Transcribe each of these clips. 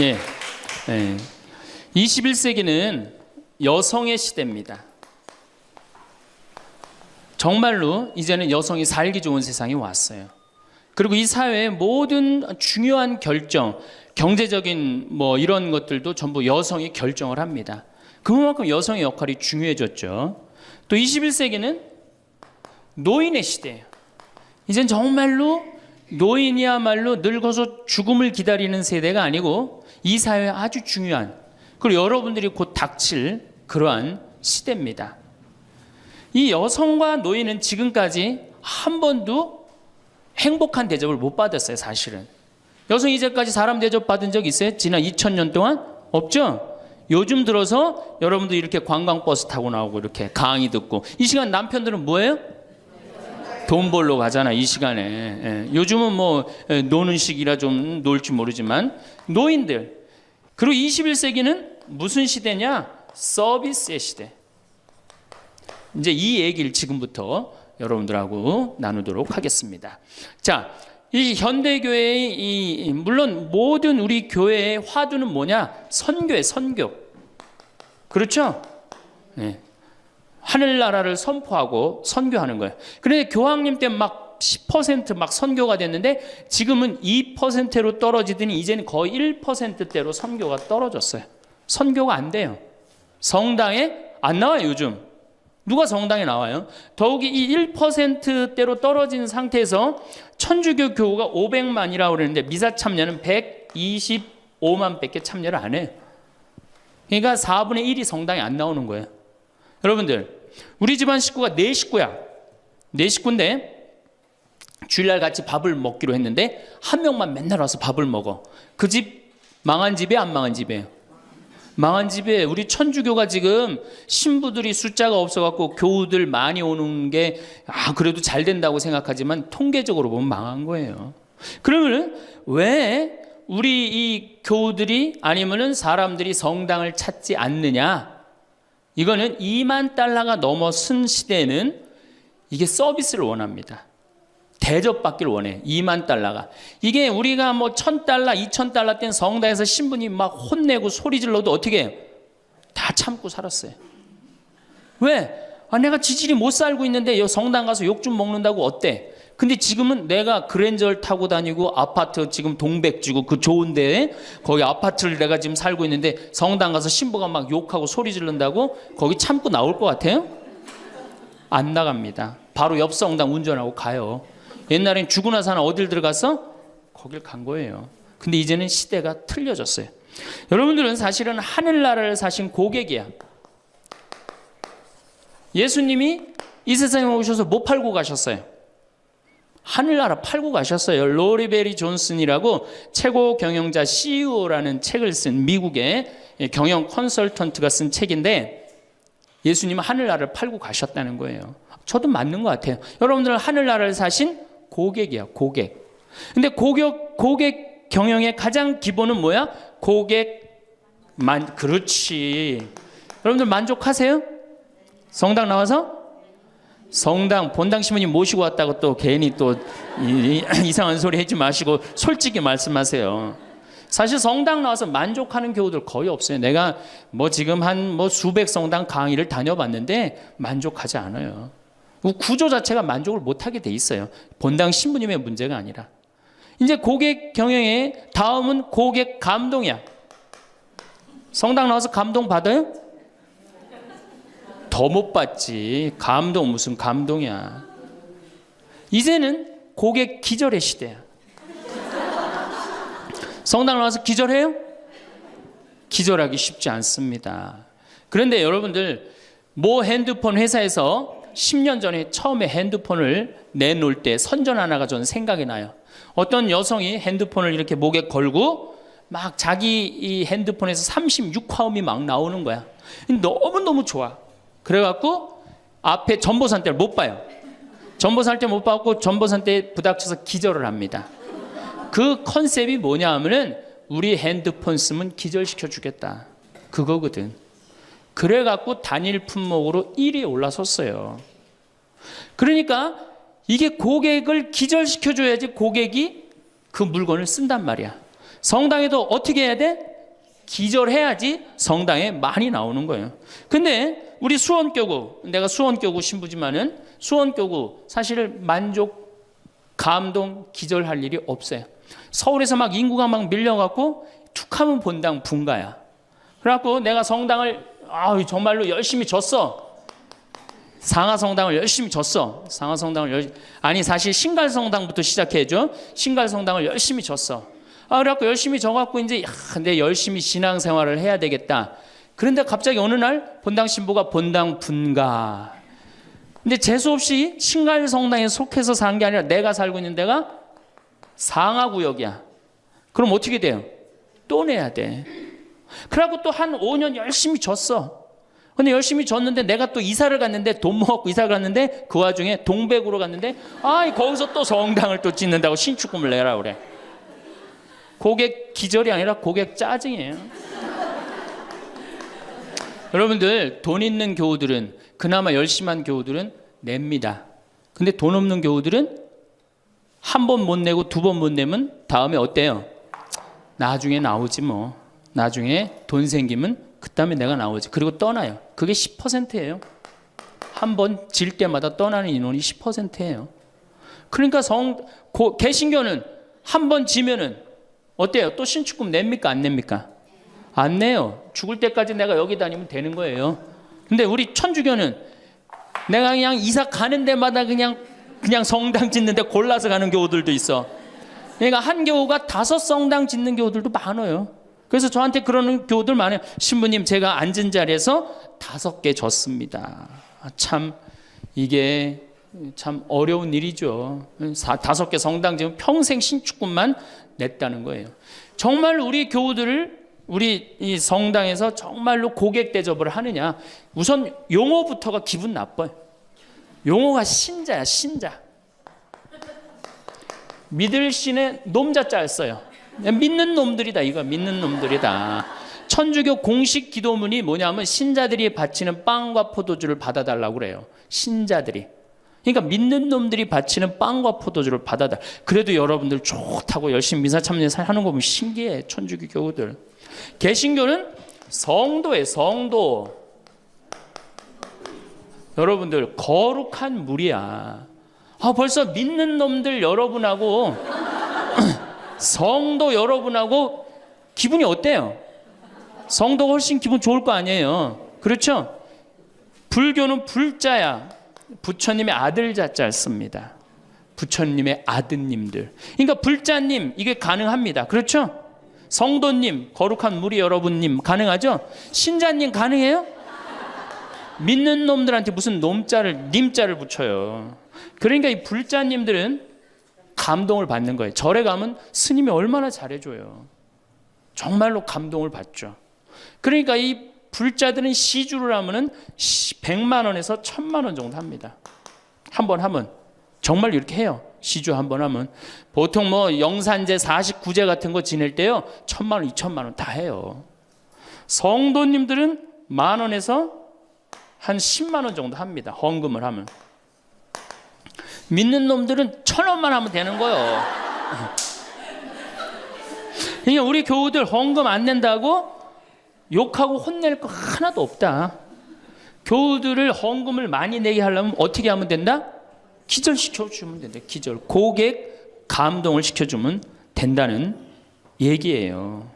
예. 예. 21세기는 여성의 시대입니다. 정말로 이제는 여성이 살기 좋은 세상이 왔어요. 그리고 이 사회의 모든 중요한 결정, 경제적인 뭐 이런 것들도 전부 여성이 결정을 합니다. 그만큼 여성의 역할이 중요해졌죠. 또 21세기는 노인의 시대예요. 이젠 정말로 노인이야말로 늙어서 죽음을 기다리는 세대가 아니고 이 사회에 아주 중요한, 그리고 여러분들이 곧 닥칠 그러한 시대입니다. 이 여성과 노인은 지금까지 한 번도 행복한 대접을 못 받았어요. 사실은 여성이 이제까지 사람 대접 받은 적 있어요? 지난 2000년 동안? 없죠? 요즘 들어서 여러분도 이렇게 관광버스 타고 나오고 이렇게 강의 듣고, 이 시간 남편들은 뭐예요? 돈 벌러 가잖아 이 시간에. 예. 요즘은 뭐 노는 시기라 좀 놀지 모르지만 노인들. 그리고 21세기는 무슨 시대냐? 서비스의 시대. 이제 이 얘기를 지금부터 여러분들하고 나누도록 하겠습니다. 자, 이 현대교회의 물론 모든 우리 교회의 화두는 뭐냐? 선교예요, 선교. 그렇죠? 네. 하늘나라를 선포하고 선교하는 거예요. 그런데 교황님 때 막 10% 막 선교가 됐는데 지금은 2%로 떨어지더니 이제는 거의 1%대로 선교가 떨어졌어요. 선교가 안 돼요. 성당에 안 나와요, 요즘. 누가 성당에 나와요? 더욱이 이 1%대로 떨어진 상태에서 천주교 교우가 500만이라고 그러는데 미사 참여는 125만 밖에 참여를 안 해요. 그러니까 4분의 1이 성당에 안 나오는 거예요. 여러분들, 우리 집안 식구가 4식구야. 4식구인데 주일날 같이 밥을 먹기로 했는데 한 명만 맨날 와서 밥을 먹어. 그 집 망한 집에 안 망한 집이에요? 망한 집에. 우리 천주교가 지금 신부들이 숫자가 없어갖고 교우들 많이 오는 게 그래도 잘 된다고 생각하지만 통계적으로 보면 망한 거예요. 그러면 왜 우리 이 교우들이 아니면은 사람들이 성당을 찾지 않느냐? 이거는 2만 달러가 넘어선 시대에는 이게 서비스를 원합니다. 대접받기를 원해. 2만 달러가. 이게 우리가 뭐 1000달러, 2000달러 땐 성당에서 신부님 막 혼내고 소리 질러도 어떻게 해요? 다 참고 살았어요. 왜? 내가 지질이 못 살고 있는데 성당 가서 욕 좀 먹는다고 어때? 근데 지금은 내가 그랜저를 타고 다니고 아파트 지금 동백지구 그 좋은 데에 거기 아파트를 내가 지금 살고 있는데 성당 가서 신부가 막 욕하고 소리 지른다고 거기 참고 나올 것 같아요? 안 나갑니다. 바로 옆 성당 운전하고 가요. 옛날엔 죽고 나서 어딜 들어갔어? 거길 간 거예요. 근데 이제는 시대가 틀려졌어요. 여러분들은 사실은 하늘나라를 사신 고객이야. 예수님이 이 세상에 오셔서 뭐 팔고 가셨어요? 하늘나라 팔고 가셨어요. 로리베리 존슨이라고 최고 경영자 CEO라는 책을 쓴 미국의 경영 컨설턴트가 쓴 책인데 예수님은 하늘나라를 팔고 가셨다는 거예요. 저도 맞는 것 같아요. 여러분들은 하늘나라를 사신 고객이야, 고객. 근데 고객 경영의 가장 기본은 뭐야? 그렇지. 여러분들 만족하세요? 성당 나와서? 성당 본당 신부님 모시고 왔다고 또 괜히 또 이상한 소리 하지 마시고 솔직히 말씀하세요. 사실 성당 나와서 만족하는 교우들 거의 없어요. 내가 뭐 지금 한 수백 성당 강의를 다녀봤는데 만족하지 않아요. 구조 자체가 만족을 못하게 돼 있어요. 본당 신부님의 문제가 아니라. 이제 고객 경영의 다음은 고객 감동이야. 성당 나와서 감동 받아요? 더 못 받지. 감동 무슨 감동이야. 이제는 고객 기절의 시대야. 성당 나와서 기절해요? 기절하기 쉽지 않습니다. 그런데 여러분들 모 핸드폰 회사에서 10년 전에 처음에 핸드폰을 내놓을 때 선전 하나가 저는 생각이 나요. 어떤 여성이 핸드폰을 이렇게 목에 걸고 막 자기 이 핸드폰에서 36화음이 막 나오는 거야. 너무너무 좋아. 그래갖고 앞에 전보산대를 못 봐요. 전보산대 못 받고 전보산대에 부닥쳐서 기절을 합니다. 그 컨셉이 뭐냐 하면은 우리 핸드폰 쓰면 기절시켜 주겠다. 그거거든. 그래갖고 단일 품목으로 1위에 올라섰어요. 그러니까 이게 고객을 기절시켜줘야지 고객이 그 물건을 쓴단 말이야. 성당에도 어떻게 해야 돼? 기절해야지 성당에 많이 나오는 거예요. 근데 우리 수원교구, 내가 수원교구 신부지만은 수원교구 사실 만족, 감동, 기절할 일이 없어요. 서울에서 막 인구가 막 밀려갖고 툭하면 본당 분가야. 그래갖고 내가 성당을 정말로 열심히 줬어. 상하성당을 열심히 줬어. 아니 사실 신갈성당부터 시작해줘. 신갈성당을 열심히 줬어. 그래갖고 열심히 져갖고 이제 내 열심히 신앙생활을 해야 되겠다. 그런데 갑자기 어느 날 본당 신부가 본당 분가. 근데 재수없이 신갈성당에 속해서 산 게 아니라 내가 살고 있는 데가 상하구역이야. 그럼 어떻게 돼요? 또 내야 돼. 그래갖고 또 한 5년 열심히 줬어. 근데 열심히 줬는데 내가 또 이사를 갔는데 돈 모았고 이사를 갔는데 그 와중에 동백으로 갔는데 거기서 또 성당을 또 짓는다고 신축금을 내라 그래. 고객 기절이 아니라 고객 짜증이에요. 여러분들 돈 있는 교우들은 그나마 열심한 교우들은 냅니다. 근데 돈 없는 교우들은 한 번 못 내고 두 번 못 내면 다음에 어때요? 나중에 나오지 뭐. 나중에 돈 생기면 그다음에 내가 나오지. 그리고 떠나요. 그게 10%예요. 한 번 질 때마다 떠나는 인원이 10%예요. 그러니까 개신교는 한 번 지면은 어때요? 또 신축금 냅니까? 안 냅니까? 안 내요. 죽을 때까지 내가 여기 다니면 되는 거예요. 근데 우리 천주교는 내가 그냥 이사 가는 데마다 그냥 성당 짓는데 골라서 가는 교우들도 있어. 그러니까 한 교우가 5 성당 짓는 교우들도 많아요. 그래서 저한테 그러는 교우들 많아요. 신부님, 제가 앉은 자리에서 5개 졌습니다. 참 이게 참 어려운 일이죠. 5개 성당 지금 평생 신축금만 냈다는 거예요. 정말 우리 교우들을 우리 이 성당에서 정말로 고객 대접을 하느냐? 우선 용어부터가 기분 나빠요. 용어가 신자야, 신자. 믿을 신의 놈자자를 써요. 믿는 놈들이다, 이거 믿는 놈들이다. 천주교 공식 기도문이 뭐냐면 신자들이 바치는 빵과 포도주를 받아달라고 그래요. 신자들이. 그러니까 믿는 놈들이 바치는 빵과 포도주를 받아달라. 그래도 여러분들 좋다고 열심히 미사 참여하는 거 보면 신기해. 천주교 교우들. 개신교는 성도예요, 성도. 여러분들 거룩한 물이야. 벌써 믿는 놈들 여러분하고 성도 여러분하고 기분이 어때요? 성도가 훨씬 기분 좋을 거 아니에요. 그렇죠? 불교는 불자야. 부처님의 아들 자자를 씁니다. 부처님의 아드님들. 그러니까 불자님 이게 가능합니다. 그렇죠? 성도님, 거룩한 무리 여러분님 가능하죠? 신자님 가능해요? 믿는 놈들한테 무슨 님자를 붙여요. 그러니까 이 불자님들은 감동을 받는 거예요. 절에 가면 스님이 얼마나 잘해줘요. 정말로 감동을 받죠. 그러니까 이 불자들은 시주를 하면은 100만 원에서 1000만 원 정도 합니다. 한 번 하면 정말 이렇게 해요. 시주 한 번 하면 보통 뭐 영산제 49제 같은 거 지낼 때요 1000만 원, 2000만 원 다 해요. 성도님들은 10,000원에서 한 10만 원 정도 합니다. 헌금을 하면. 믿는 놈들은 1,000원만 하면 되는 거예요. 그러니까 우리 교우들 헌금 안 낸다고 욕하고 혼낼 거 하나도 없다. 교우들을 헌금을 많이 내게 하려면 어떻게 하면 된다? 기절시켜주면 된다. 기절. 고객 감동을 시켜주면 된다는 얘기예요.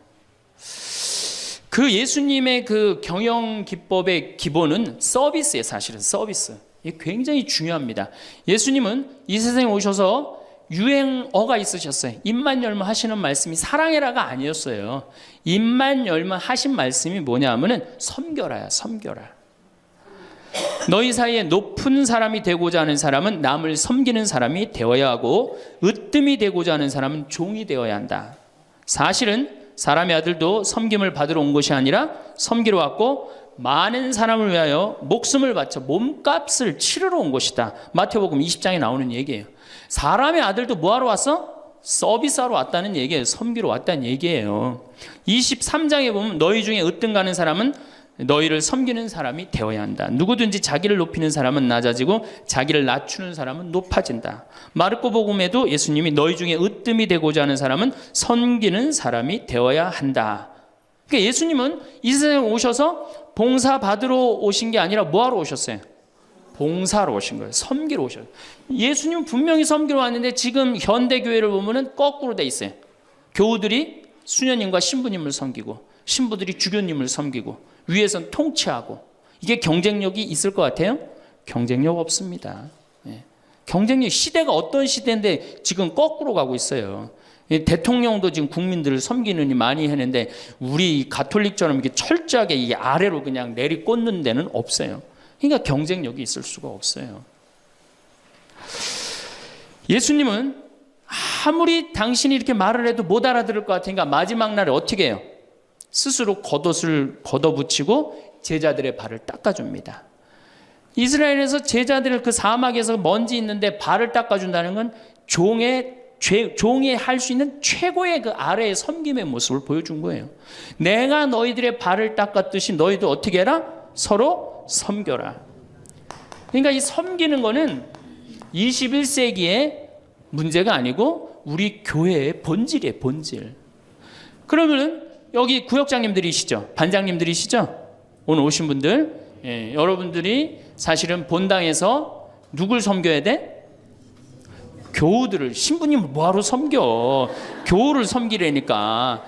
그 예수님의 그 경영 기법의 기본은 서비스예요. 사실은 서비스. 이게 굉장히 중요합니다. 예수님은 이 세상에 오셔서 유행어가 있으셨어요. 입만 열면 하시는 말씀이 사랑해라가 아니었어요. 입만 열면 하신 말씀이 뭐냐면은 섬겨라야, 섬겨라. 너희 사이에 높은 사람이 되고자 하는 사람은 남을 섬기는 사람이 되어야 하고 으뜸이 되고자 하는 사람은 종이 되어야 한다. 사실은 사람의 아들도 섬김을 받으러 온 것이 아니라 섬기러 왔고 많은 사람을 위하여 목숨을 바쳐 몸값을 치르러 온 것이다. 마태복음 20장에 나오는 얘기예요. 사람의 아들도 뭐하러 왔어? 서비스하러 왔다는 얘기예요. 섬기러 왔다는 얘기예요. 23장에 보면 너희 중에 으뜸 가는 사람은 너희를 섬기는 사람이 되어야 한다. 누구든지 자기를 높이는 사람은 낮아지고 자기를 낮추는 사람은 높아진다. 마르코 복음에도 예수님이 너희 중에 으뜸이 되고자 하는 사람은 섬기는 사람이 되어야 한다. 그러니까 예수님은 이 세상에 오셔서 봉사 받으러 오신 게 아니라 뭐 하러 오셨어요? 봉사로 오신 거예요. 섬기러 오셨어요. 예수님은 분명히 섬기러 왔는데 지금 현대교회를 보면은 거꾸로 돼 있어요. 교우들이 수녀님과 신부님을 섬기고 신부들이 주교님을 섬기고 위에선 통치하고, 이게 경쟁력이 있을 것 같아요? 경쟁력 없습니다. 경쟁력, 시대가 어떤 시대인데 지금 거꾸로 가고 있어요. 대통령도 지금 국민들을 섬기느니 많이 했는데 우리 가톨릭처럼 이렇게 철저하게 이게 아래로 그냥 내리꽂는 데는 없어요. 그러니까 경쟁력이 있을 수가 없어요. 예수님은 아무리 당신이 이렇게 말을 해도 못 알아들을 것 같으니까 마지막 날에 어떻게 해요? 스스로 겉옷을 걷어붙이고 제자들의 발을 닦아줍니다. 이스라엘에서 제자들을 그 사막에서 먼지 있는데 발을 닦아준다는 건 종이 할 수 있는 최고의 그 아래의 섬김의 모습을 보여준 거예요. 내가 너희들의 발을 닦았듯이 너희도 어떻게 해라? 서로 섬겨라. 그러니까 이 섬기는 거는 21세기의 문제가 아니고 우리 교회의 본질이에요, 본질. 그러면은 여기 구역장님들이시죠? 반장님들이시죠? 오늘 오신 분들, 여러분들이 사실은 본당에서 누굴 섬겨야 돼? 교우들을. 신부님을 뭐하러 섬겨? 교우를 섬기라니까.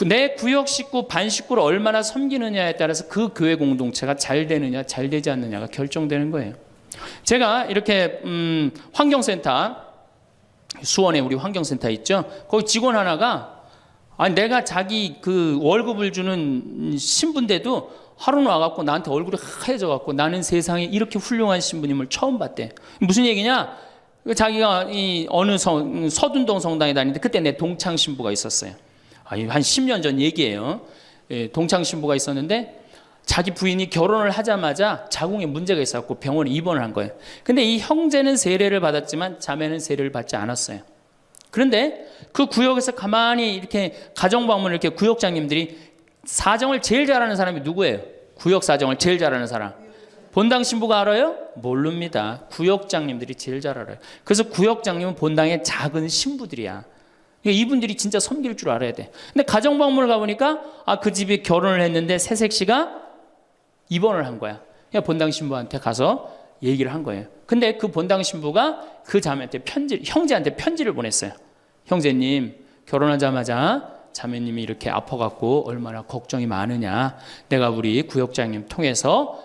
내 구역 식구, 반 식구를 얼마나 섬기느냐에 따라서 그 교회 공동체가 잘 되느냐, 잘 되지 않느냐가 결정되는 거예요. 제가 이렇게 환경센터, 수원에 우리 환경센터 있죠? 거기 직원 하나가 내가 자기 그 월급을 주는 신부인데도 하루는 와갖고 나한테 얼굴이 하얘져갖고 나는 세상에 이렇게 훌륭한 신부님을 처음 봤대. 무슨 얘기냐? 자기가 이 어느 서둔동 성당에 다니는데 그때 내 동창 신부가 있었어요. 한 10년 전 얘기예요. 동창 신부가 있었는데 자기 부인이 결혼을 하자마자 자궁에 문제가 있었고 병원에 입원을 한 거예요. 근데 이 형제는 세례를 받았지만 자매는 세례를 받지 않았어요. 그런데 그 구역에서 가만히 이렇게 가정 방문을 이렇게 구역장님들이 사정을 제일 잘하는 사람이 누구예요? 구역 사정을 제일 잘하는 사람. 본당 신부가 알아요? 모릅니다. 구역장님들이 제일 잘 알아요. 그래서 구역장님은 본당의 작은 신부들이야. 이분들이 진짜 섬길 줄 알아야 돼. 근데 가정 방문을 가보니까 그 집이 결혼을 했는데 새색 씨가 입원을 한 거야. 그냥 본당 신부한테 가서 얘기를 한 거예요. 근데 그 본당 신부가 그 자매한테 형제한테 편지를 보냈어요. 형제님, 결혼하자마자 자매님이 이렇게 아파갖고 얼마나 걱정이 많으냐. 내가 우리 구역장님 통해서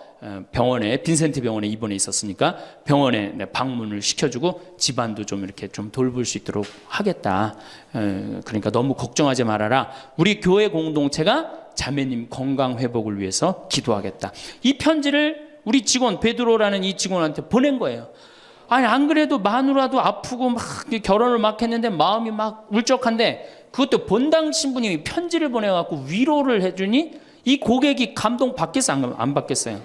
병원에, 빈센트 병원에 입원해 있었으니까 병원에 방문을 시켜주고 집안도 좀 이렇게 좀 돌볼 수 있도록 하겠다. 그러니까 너무 걱정하지 말아라. 우리 교회 공동체가 자매님 건강 회복을 위해서 기도하겠다. 이 편지를 우리 직원 베드로라는 이 직원한테 보낸 거예요. 아니 안 그래도 마누라도 아프고 막 결혼을 막 했는데 마음이 막 울적한데 그것도 본당 신부님이 편지를 보내갖고 위로를 해주니 이 고객이 감동 받겠어 안 받겠어요?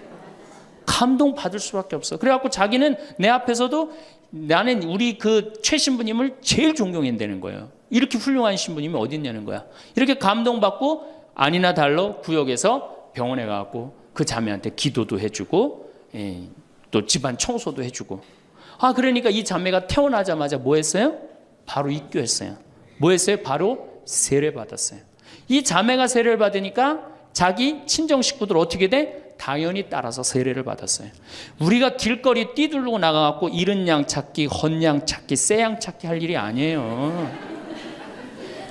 감동 받을 수밖에 없어. 그래갖고 자기는 내 앞에서도 나는 우리 그 최 신부님을 제일 존경한다는 거예요. 이렇게 훌륭한 신부님이 어디 있냐는 거야. 이렇게 감동받고 아니나 달러 구역에서 병원에 가갖고 그 자매한테 기도도 해주고 또 집안 청소도 해주고. 그러니까 이 자매가 태어나자마자 뭐 했어요? 바로 입교했어요. 뭐 했어요? 바로 세례 받았어요. 이 자매가 세례를 받으니까 자기 친정 식구들 어떻게 돼? 당연히 따라서 세례를 받았어요. 우리가 길거리 뛰두르고 나가갖고 이른 양 찾기, 헌 양 찾기, 새 양 찾기 할 일이 아니에요.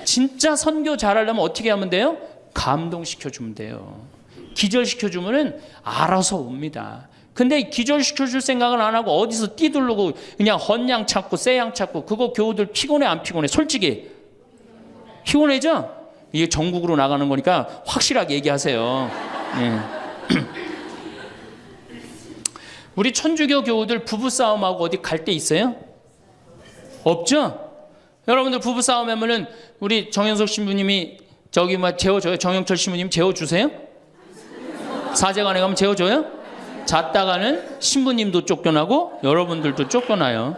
진짜 선교 잘하려면 어떻게 하면 돼요? 감동시켜주면 돼요. 기절시켜주면은 알아서 옵니다. 근데 기절시켜줄 생각은 안 하고 어디서 뛰두르고 그냥 헌 양 찾고 새 양 찾고 그거 교우들 피곤해 안 피곤해? 솔직히 피곤해죠? 이게 전국으로 나가는 거니까 확실하게 얘기하세요. 우리 천주교 교우들 부부싸움하고 어디 갈 데 있어요? 없죠? 여러분들 부부싸움 하면은 우리 정현석 신부님이 저기 재워줘요? 정영철 신부님 재워주세요? 사제관에 가면 재워줘요? 잤다가는 신부님도 쫓겨나고 여러분들도 쫓겨나요.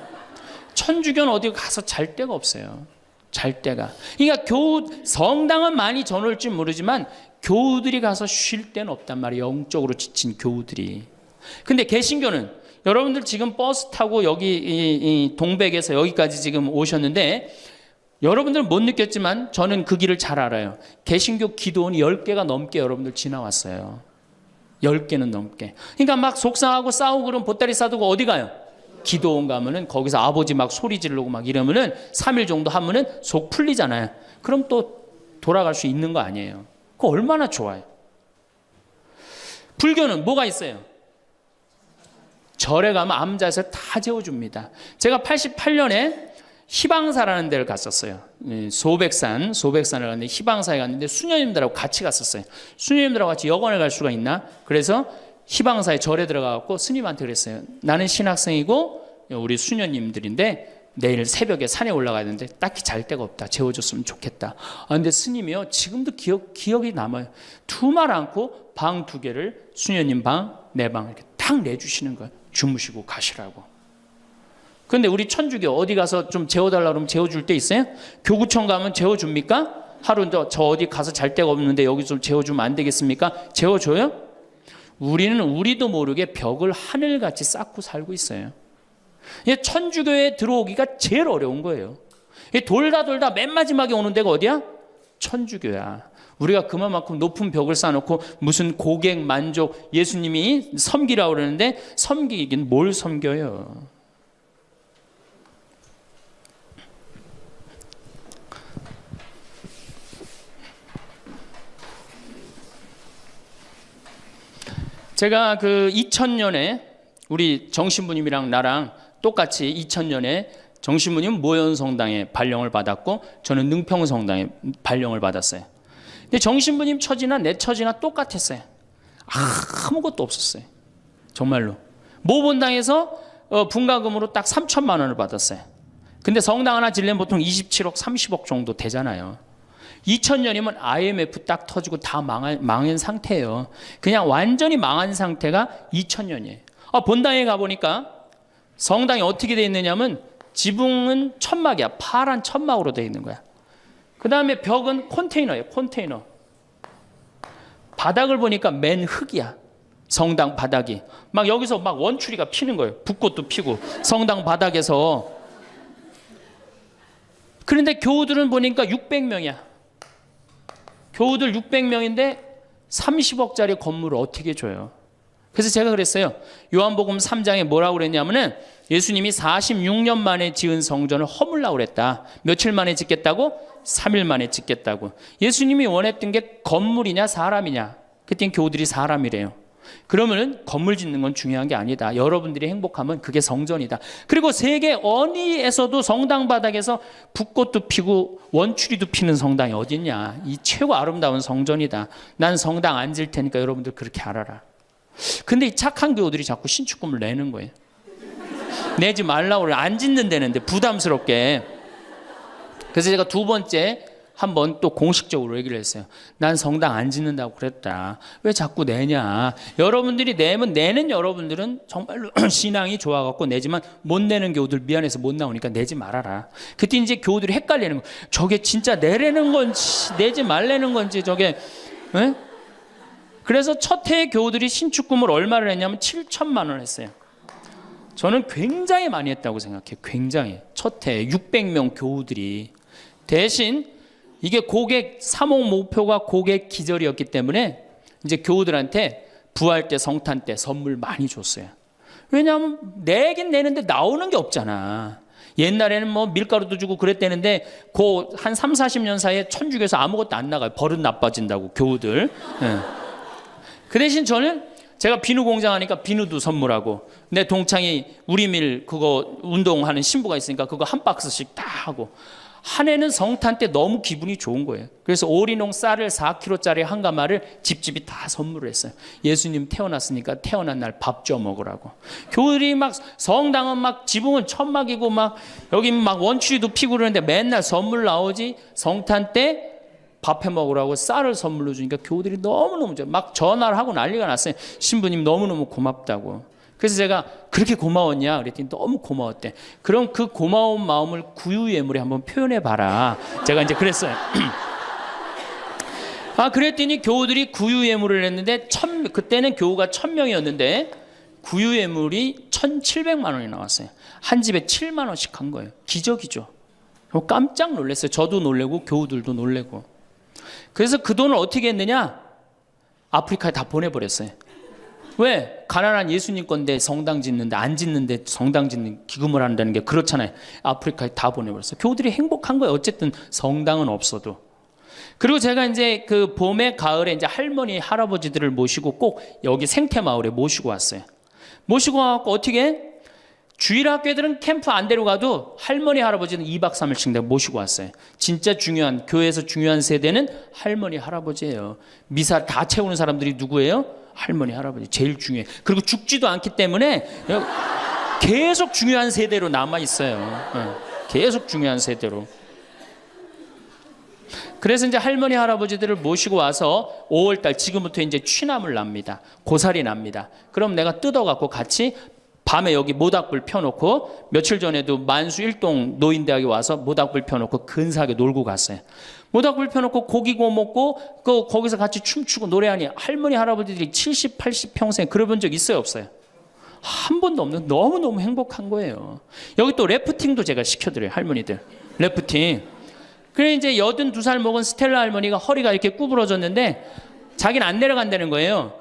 천주교는 어디 가서 잘 데가 없어요. 잘 때가. 그러니까 성당은 많이 저놀지 모르지만 교우들이 가서 쉴 데는 없단 말이에요. 영적으로 지친 교우들이. 근데 개신교는 여러분들 지금 버스 타고 여기 이 동백에서 여기까지 지금 오셨는데 여러분들은 못 느꼈지만 저는 그 길을 잘 알아요. 개신교 기도원 10개가 넘게 여러분들 지나왔어요. 10개는 넘게. 그러니까 막 속상하고 싸우고 그러면 보따리 싸두고 어디 가요? 기도원 가면은 거기서 아버지 막 소리 지르고 막 이러면은 3일 정도 하면은 속 풀리잖아요. 그럼 또 돌아갈 수 있는 거 아니에요. 그거 얼마나 좋아요. 불교는 뭐가 있어요? 절에 가면 암자에서 다 재워줍니다. 제가 88년에 희방사라는 데를 갔었어요. 소백산을 갔는데 희방사에 갔는데 수녀님들하고 같이 갔었어요. 수녀님들하고 같이 여관을 갈 수가 있나? 그래서 희방사에 절에 들어가갖고 스님한테 그랬어요. 나는 신학생이고 우리 수녀님들인데 내일 새벽에 산에 올라가야 되는데 딱히 잘 데가 없다. 재워줬으면 좋겠다. 근데 스님이요 지금도 기억이 남아요. 두말 않고 방 2개를 수녀님 방, 내 방 이렇게 딱 내주시는 거예요. 주무시고 가시라고. 근데 우리 천주교 어디 가서 좀 재워달라 그러면 재워줄 데 있어요? 교구청 가면 재워줍니까? 하루 저 어디 가서 잘 데가 없는데 여기 좀 재워주면 안 되겠습니까? 재워줘요? 우리는 우리도 모르게 벽을 하늘같이 쌓고 살고 있어요. 천주교에 들어오기가 제일 어려운 거예요. 돌다 맨 마지막에 오는 데가 어디야? 천주교야. 우리가 그만큼 높은 벽을 쌓아놓고 무슨 고객 만족 예수님이 섬기라고 그러는데 섬기긴 뭘 섬겨요? 제가 그 2000년에 우리 정신부님이랑 나랑 똑같이 2000년에 정신부님 모현성당에 발령을 받았고 저는 능평성당에 발령을 받았어요. 근데 정신부님 처지나 내 처지나 똑같았어요. 아무것도 없었어요. 정말로. 모본당에서 분가금으로 딱 3천만 원을 받았어요. 근데 성당 하나 지려면 보통 27억, 30억 정도 되잖아요. 2000년이면 IMF 딱 터지고 다 망한 상태예요. 그냥 완전히 망한 상태가 2000년이에요. 본당에 가보니까 성당이 어떻게 되어 있느냐면 지붕은 천막이야. 파란 천막으로 되어 있는 거야. 그 다음에 벽은 컨테이너예요. 컨테이너. 바닥을 보니까 맨 흙이야. 성당 바닥이. 막 여기서 막 원추리가 피는 거예요. 붓꽃도 피고 성당 바닥에서. 그런데 교우들은 보니까 600명이야. 교우들 600명인데 30억짜리 건물을 어떻게 줘요? 그래서 제가 그랬어요. 요한복음 3장에 뭐라고 그랬냐면은 예수님이 46년 만에 지은 성전을 허물라고 그랬다. 며칠 만에 짓겠다고? 3일 만에 짓겠다고. 예수님이 원했던 게 건물이냐 사람이냐? 그땐 교우들이 사람이래요. 그러면은 건물 짓는 건 중요한 게 아니다. 여러분들이 행복하면 그게 성전이다. 그리고 세계 어디에서도 성당 바닥에서 붓꽃도 피고 원추리도 피는 성당이 어딨냐. 이 최고 아름다운 성전이다. 난 성당 안 질 테니까 여러분들 그렇게 알아라. 근데 이 착한 교우들이 자꾸 신축금을 내는 거예요. 내지 말라고 그래. 안 짓는다는데 부담스럽게. 그래서 제가 2번째 한번 또 공식적으로 얘기를 했어요. 난 성당 안 짓는다고 그랬다. 왜 자꾸 내냐. 여러분들이 내면 내는 여러분들은 정말로 신앙이 좋아갖고 내지만 못 내는 교우들 미안해서 못 나오니까 내지 말아라. 그때 이제 교우들이 헷갈리는 거예요. 저게 진짜 내라는 건지 내지 말라는 건지 저게. 에? 그래서 첫 해에 교우들이 신축금을 얼마를 했냐면 7천만 원 했어요. 저는 굉장히 많이 했다고 생각해요. 굉장히. 첫 해에 600명 교우들이. 대신 이게 고객 사목 목표가 고객 기절이었기 때문에 이제 교우들한테 부활 때 성탄 때 선물 많이 줬어요. 왜냐하면 내긴 내는데 나오는 게 없잖아. 옛날에는 뭐 밀가루도 주고 그랬대는데 그 한 3, 40년 사이에 천주교에서 아무것도 안 나가요. 버릇 나빠진다고 교우들. 네. 그 대신 저는 제가 비누 공장 하니까 비누도 선물하고 내 동창이 우리밀 그거 운동하는 신부가 있으니까 그거 한 박스씩 다 하고 한 해는 성탄 때 너무 기분이 좋은 거예요. 그래서 오리농 쌀을 4kg짜리 한 가마를 집집이 다 선물을 했어요. 예수님 태어났으니까 태어난 날 밥 줘 먹으라고. 교우들이 막 성당은 막 지붕은 천막이고 막 여기 막 원추리도 피고 그러는데 맨날 선물 나오지. 성탄 때 밥 해 먹으라고 쌀을 선물로 주니까 교우들이 너무너무 막 전화를 하고 난리가 났어요. 신부님 너무너무 고맙다고. 그래서 제가 그렇게 고마웠냐 그랬더니 너무 고마웠대. 그럼 그 고마운 마음을 구유예물에 한번 표현해 봐라. 제가 이제 그랬어요. 그랬더니 교우들이 구유예물을 했는데 그때는 교우가 1000명이었는데 구유예물이 1700만 원이 나왔어요. 한 집에 7만 원씩 한 거예요. 기적이죠. 깜짝 놀랐어요. 저도 놀래고 교우들도 놀래고. 그래서 그 돈을 어떻게 했느냐? 아프리카에 다 보내버렸어요. 왜? 가난한 예수님 건데 성당 짓는데 안 짓는데 성당 짓는 기금을 한다는 게 그렇잖아요. 아프리카에 다 보내버렸어요. 교우들이 행복한 거예요. 어쨌든 성당은 없어도. 그리고 제가 이제 그 봄에 가을에 이제 할머니 할아버지들을 모시고 꼭 여기 생태마을에 모시고 왔어요. 모시고 와갖고 어떻게 주일학교들은 캠프 안 데려가도 할머니 할아버지는 2박 3일씩 내가 모시고 왔어요. 진짜 중요한 교회에서 중요한 세대는 할머니 할아버지예요. 미사 다 채우는 사람들이 누구예요? 할머니 할아버지 제일 중요해. 그리고 죽지도 않기 때문에 계속 중요한 세대로 남아 있어요. 계속 중요한 세대로. 그래서 이제 할머니 할아버지들을 모시고 와서 5월달 지금부터 이제 취나물 납니다. 고사리 납니다. 그럼 내가 뜯어갖고 같이 밤에 여기 모닥불 펴놓고 며칠 전에도 만수 일동 노인대학에 와서 모닥불 펴놓고 근사하게 놀고 갔어요. 모닥불 펴놓고 고기 구워 먹고 거기서 같이 춤추고 노래하니 할머니 할아버지들이 70, 80 평생 그래본 적 있어요 없어요? 한 번도 없는 너무너무 행복한 거예요. 여기 또 래프팅도 제가 시켜드려요. 할머니들 래프팅. 그래 이제 82살 먹은 스텔라 할머니가 허리가 이렇게 구부러졌는데 자기는 안 내려간다는 거예요.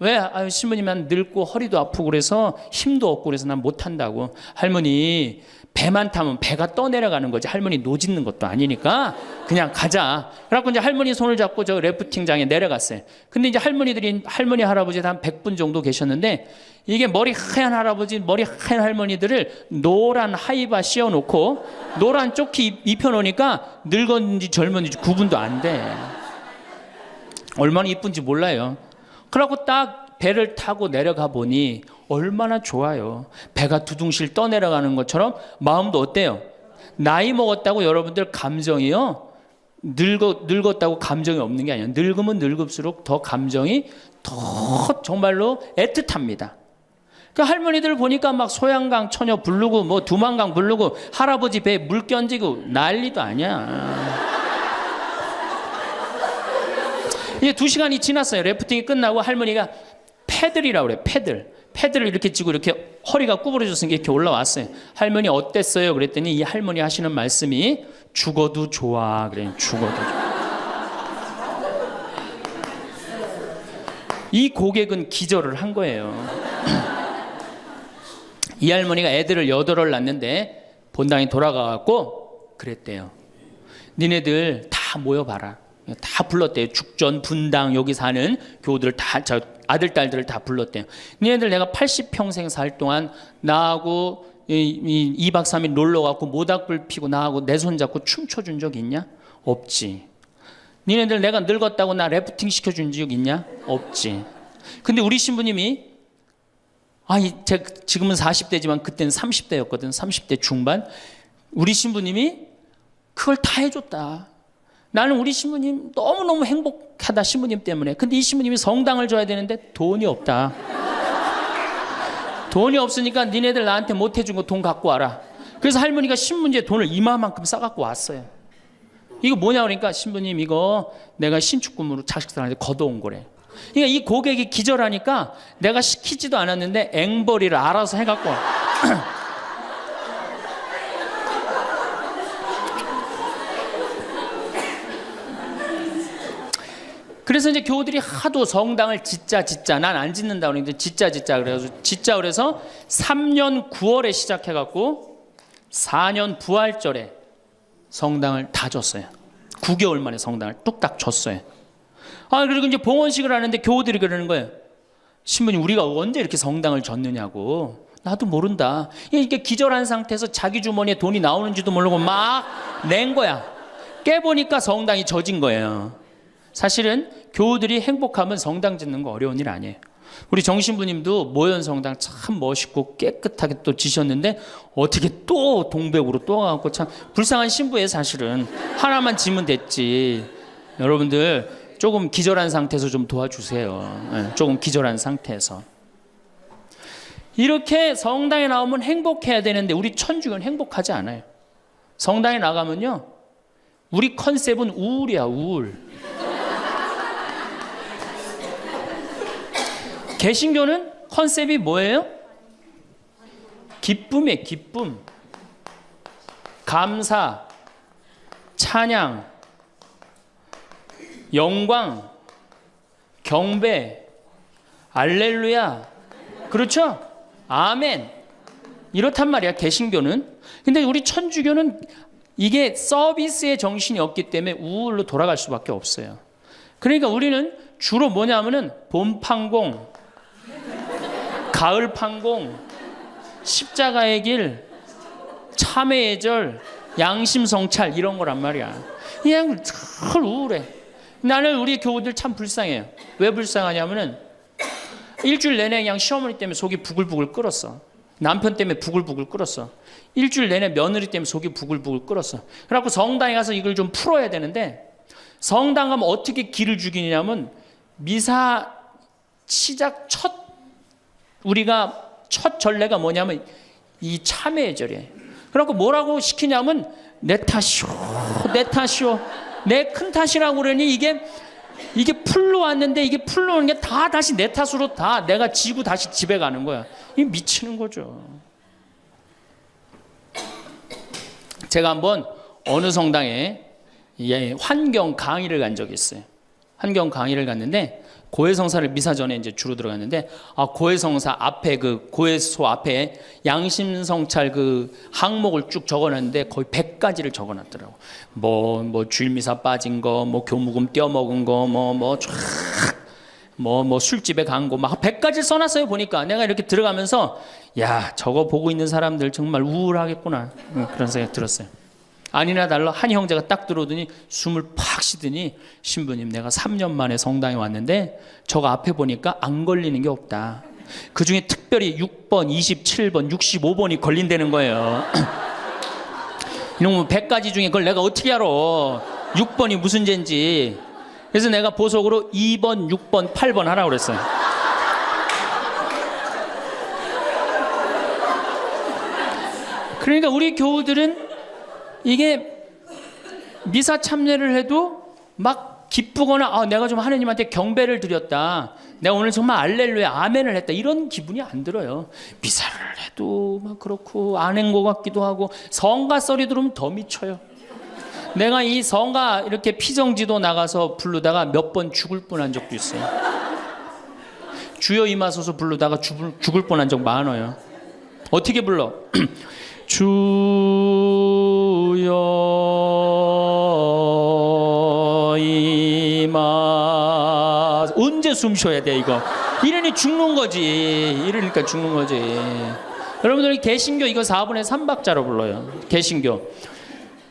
왜? 신부님 난 늙고 허리도 아프고 그래서 힘도 없고 그래서 난 못한다고. 할머니 배만 타면 배가 떠내려가는 거지 할머니 노짓는 것도 아니니까 그냥 가자. 그래갖고 이제 할머니 손을 잡고 저 래프팅장에 내려갔어요. 근데 이제 할머니 할아버지 한 100분 정도 계셨는데 이게 머리 하얀 할아버지 머리 하얀 할머니들을 노란 하이바 씌워놓고 노란 조끼 입혀놓으니까 늙었는지 젊었는지 구분도 안 돼. 얼마나 이쁜지 몰라요. 그러고 딱 배를 타고 내려가 보니 얼마나 좋아요. 배가 두둥실 떠내려가는 것처럼 마음도 어때요? 나이 먹었다고 여러분들 감정이요. 늙었다고 감정이 없는 게 아니에요. 늙으면 늙을수록 더 감정이 더 정말로 애틋합니다. 그 할머니들 보니까 막 소양강 처녀 부르고 뭐 두만강 부르고 할아버지 배에 물 끼얹고 난리도 아니야. 이제 2시간이 지났어요. 래프팅이 끝나고 할머니가 패들이라고 그래요. 패들을 이렇게 쥐고 이렇게 허리가 구부러졌으니까 이렇게 올라왔어요. 할머니 어땠어요? 그랬더니 이 할머니 하시는 말씀이 죽어도 좋아. 그래요. 죽어도 좋아. 이 고객은 기절을 한 거예요. 이 할머니가 애들을 8을 낳는데 본당에 돌아가갖고 그랬대요. 니네들 다 모여봐라. 다 불렀대요. 죽전, 분당 여기 사는 교우들 다 아들 딸들을 다 불렀대요. 니네들 내가 80평생 살 동안 나하고 2박 3일 놀러 가고 모닥불 피고 나하고 내 손 잡고 춤춰준 적 있냐? 없지. 니네들 내가 늙었다고 나 래프팅 시켜준 적 있냐? 없지. 근데 우리 신부님이 제가 지금은 40대지만 그때는 30대였거든. 30대 중반. 우리 신부님이 그걸 다 해줬다. 나는 우리 신부님 너무너무 행복하다 신부님 때문에. 근데 이 신부님이 성당을 줘야 되는데 돈이 없다. 돈이 없으니까 니네들 나한테 못 해준 거 돈 갖고 와라. 그래서 할머니가 신문지에 돈을 이만큼 싸갖고 왔어요. 이거 뭐냐 그러니까 신부님 이거 내가 신축금으로 자식들한테 걷어온 거래. 그러니까 이 고객이 기절하니까 내가 시키지도 않았는데 앵벌이를 알아서 해갖고 그래서 이제 교우들이 하도 성당을 짓자 난 안 짓는다 그러는데 짓자 그래서 3년 9월에 시작해갖고 4년 부활절에 성당을 다 줬어요. 9개월 만에 성당을 뚝딱 줬어요. 그리고 이제 봉헌식을 하는데 교우들이 그러는 거예요. 신부님 우리가 언제 이렇게 성당을 줬느냐고. 나도 모른다. 이렇게 기절한 상태에서 자기 주머니에 돈이 나오는지도 모르고 막 낸 거야. 깨보니까 성당이 젖은 거예요. 사실은 교우들이 행복하면 성당 짓는 거 어려운 일 아니에요. 우리 정신부님도 모현 성당 참 멋있고 깨끗하게 또 지셨는데 어떻게 또 동백으로 또 가고 참 불쌍한 신부예요. 사실은 하나만 지면 됐지. 여러분들 조금 기절한 상태에서 좀 도와주세요. 조금 기절한 상태에서. 이렇게 성당에 나오면 행복해야 되는데 우리 천주교는 행복하지 않아요. 성당에 나가면요, 우리 컨셉은 우울이야, 우울. 개신교는 컨셉이 뭐예요? 기쁨이에요, 기쁨. 감사, 찬양, 영광, 경배, 알렐루야. 그렇죠? 아멘. 이렇단 말이야, 개신교는. 근데 우리 천주교는 이게 서비스의 정신이 없기 때문에 우울로 돌아갈 수밖에 없어요. 그러니까 우리는 주로 뭐냐면은 봄 판공, 가을 판공, 십자가의 길, 참회의 절, 양심 성찰 이런 거란 말이야. 그냥 늘 우울해. 나는 우리 교우들 참 불쌍해요. 왜 불쌍하냐면은 일주일 내내 그냥 시어머니 때문에 속이 부글부글 끓었어. 남편 때문에 부글부글 끓었어. 일주일 내내 며느리 때문에 속이 부글부글 끓었어. 그래갖고 성당에 가서 이걸 좀 풀어야 되는데, 성당 가면 어떻게 기를 죽이냐면 미사 시작 우리가 첫 전례가 뭐냐면 이 참회의 절이에요. 그래갖고 뭐라고 시키냐면 내 탓이오, 내 탓이오, 내 큰 탓이라고 그러니 이게 풀로 왔는데 이게 풀로 오는 게 다 다시 내 탓으로 다 내가 지고 다시 집에 가는 거야. 이게 미치는 거죠. 제가 한번 어느 성당에 환경 강의를 간 적이 있어요. 환경 강의를 갔는데 고해성사를 미사 전에 이제 주로 들어갔는데, 고해성사 앞에 그 고해소 앞에 양심성찰 그 항목을 쭉 적어놨는데 거의 100가지를 적어놨더라고. 뭐 주일미사 빠진 거, 뭐 교무금 떼어먹은 거, 뭐 술집에 간 거, 막 100가지를 써놨어요. 보니까 내가 이렇게 들어가면서 야, 저거 보고 있는 사람들 정말 우울하겠구나, 그런 생각 들었어요. 아니나 달라 한 형제가 딱 들어오더니 숨을 팍 쉬더니, 신부님 내가 3년 만에 성당에 왔는데 저거 앞에 보니까 안 걸리는 게 없다. 그중에 특별히 6번, 27번, 65번이 걸린다는 거예요. 이놈 100가지 중에 그걸 내가 어떻게 알아, 6번이 무슨 죄인지. 그래서 내가 보석으로 2번, 6번, 8번 하라고 그랬어요. 그러니까 우리 교우들은 이게 미사 참여를 해도 막 기쁘거나 내가 좀 하느님한테 경배를 드렸다, 내가 오늘 정말 알렐루야 아멘을 했다, 이런 기분이 안 들어요. 미사를 해도 막 그렇고 안 한 것 같기도 하고, 성가 썰이 들으면 더 미쳐요. 내가 이 성가 이렇게 피정지도 나가서 부르다가 몇 번 죽을 뻔한 적도 있어요. 주여 임하소서 부르다가 죽을 뻔한 적 많아요. 어떻게 불러? 주여 임하. 언제 숨 쉬어야 돼 이거? 이러니 죽는 거지. 이러니까 죽는 거지. 여러분들 개신교 이거 4분의 3박자로 불러요. 개신교.